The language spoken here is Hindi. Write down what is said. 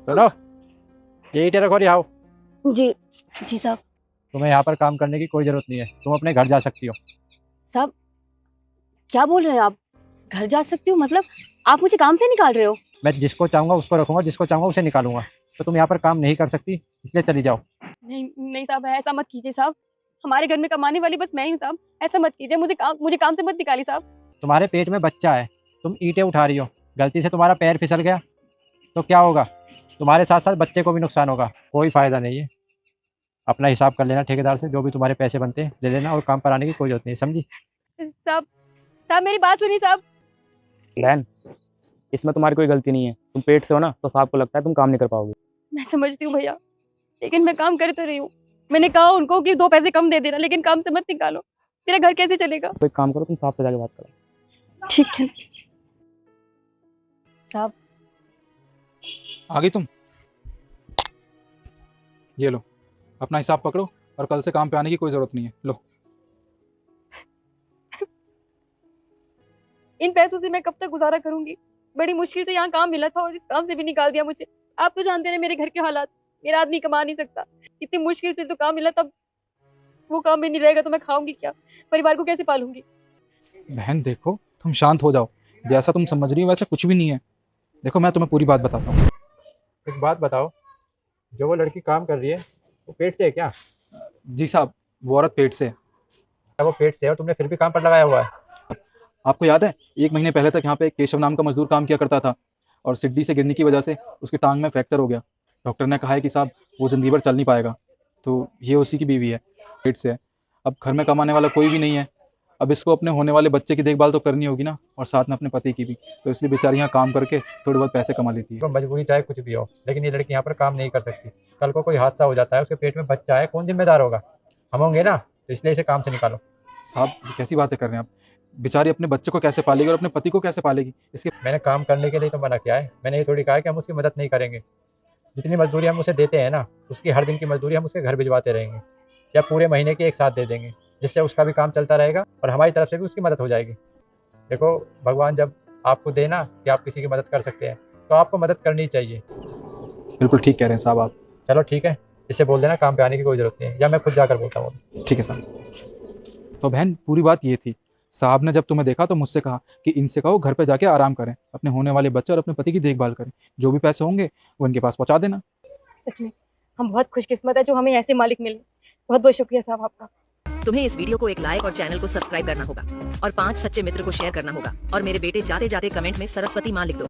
सुनो, ये ईंटें रखो, आओ। जी जी साहब। तुम्हें यहाँ पर काम करने की कोई जरूरत नहीं है, तुम अपने घर जा सकती हो। साहब क्या बोल रहे हैं आप? घर जा सकती हूँ मतलब आप मुझे काम से निकाल रहे हो? मैं जिसको चाहूंगा उसको रखूंगा, जिसको चाहूंगा उसे निकालूंगा। तो तुम यहाँ पर काम नहीं कर सकती, इसलिए चली जाओ। नहीं नहीं साहब, ऐसा मत कीजिए साहब। हमारे घर में कमाने वाली बस मैं ही हूँ साहब। ऐसा मत कीजिए, मुझे काम से मत निकालिए साहब। तुम्हारे पेट में बच्चा है, तुम ईंटें उठा रही हो, गलती से तुम्हारा पैर फिसल गया तो क्या होगा? तुम्हारे साथ साथ बच्चे को भी नुकसान होगा। कोई फायदा नहीं है। अपना हिसाब कर लेना ठेकेदार से, जो भी तुम्हारे पैसे बनते हैं ले लेना, और काम पर आने की कोई जरूरत नहीं, समझी? साहब साहब मेरी बात सुनिए साहब। बहन, इसमें तुम्हारी कोई गलती नहीं है। तुम पेट से हो ना, तो साहब को लगता है तुम काम नहीं कर पाओगे। मैं समझती हूँ भैया, लेकिन मैं काम कर तो रही हूँ। मैंने कहा उनको कि 2 पैसे कम दे देना, लेकिन काम से मत निकालो। मेरा घर कैसे चलेगा? तो एक काम करो, तुम साहब से जाके बात करो। ठीक है साहब। आ गई तुम? ये लो, अपना हिसाब पकड़ो और कल से काम पे आने की कोई जरूरत नहीं है। लो। इन पैसों से मैं कब तक गुजारा करूंगी? बड़ी मुश्किल से यहाँ काम मिला था और इस काम से भी निकाल दिया मुझे। आप तो जानते हैं मेरे घर के हालात, मेरा आदमी कमा नहीं सकता। इतनी मुश्किल से तो काम मिला, तब वो काम भी नहीं रहेगा तो मैं खाऊंगी क्या? परिवार को कैसे पालूंगी? बहन देखो, तुम शांत हो जाओ। जैसा तुम समझ रही हो वैसा कुछ भी नहीं है। देखो, मैं तुम्हें पूरी बात बताता हूँ। एक बात बताओ, जो वो लड़की काम कर रही है वो पेट से है क्या? जी साहब, वो औरत पेट से है। क्या वो पेट से है और तुमने फिर भी काम पर लगाया हुआ है? आपको याद है, 1 महीने पहले तक यहाँ पे एक केशव नाम का मजदूर काम किया करता था, और सीढ़ी से गिरने की वजह से उसकी टांग में फ्रैक्चर हो गया। डॉक्टर ने कहा है कि साहब वो जिंदगी भर चल नहीं पाएगा। तो ये उसी की बीवी है, पेट से है। अब घर में कमाने वाला कोई भी नहीं है। अब इसको अपने होने वाले बच्चे की देखभाल तो करनी होगी ना, और साथ में अपने पति की भी। तो इसलिए बेचारी यहाँ काम करके थोड़े बहुत पैसे कमा लेती है। तो मजबूरी चाहे कुछ भी हो, लेकिन ये लड़की यहाँ पर काम नहीं कर सकती। कल को कोई हादसा हो जाता है, उसके पेट में बच्चा है, कौन जिम्मेदार होगा? हम होंगे ना, तो इसलिए इसे काम से निकालो। साहब ये कैसी बातें कर रहे हैं आप? बेचारी अपने बच्चे को कैसे पालेगी और अपने पति को कैसे पालेगी? इसके मैंने काम करने के लिए तो मना किया है, मैंने ये थोड़ी कहा है कि हम उसकी मदद नहीं करेंगे। जितनी मजदूरी हम उसे देते हैं ना, उसकी हर दिन की मजदूरी हम उसके घर भिजवाते रहेंगे, या पूरे महीने की एक साथ दे देंगे, जिससे उसका भी काम चलता रहेगा और हमारी तरफ से भी उसकी मदद हो जाएगी। देखो, भगवान जब आपको देना कि आप किसी की मदद कर सकते हैं, तो आपको मदद करनी चाहिए। बिल्कुल ठीक कह रहे हैं साहब आप। चलो ठीक है, इससे बोल देना काम पे आने की कोई ज़रूरत नहीं है, या मैं खुद जाकर बोलता हूँ। ठीक है साहब। तो बहन, पूरी बात ये थी, साहब ने जब तुम्हें देखा तो मुझसे कहा कि इनसे कहो घर पे जाके आराम करें, अपने होने वाले बच्चे और अपने पति की देखभाल करें। जो भी पैसे होंगे वो इनके पास पहुंचा देना। सच में हम बहुत खुशकिस्मत है जो हमें ऐसे मालिक मिले। बहुत बहुत शुक्रिया साहब आपका। तुम्हें इस वीडियो को एक लाइक और चैनल को सब्सक्राइब करना होगा और 5 सच्चे मित्र को शेयर करना होगा और मेरे बेटे जाते जाते कमेंट में सरस्वती माँ लिख दो।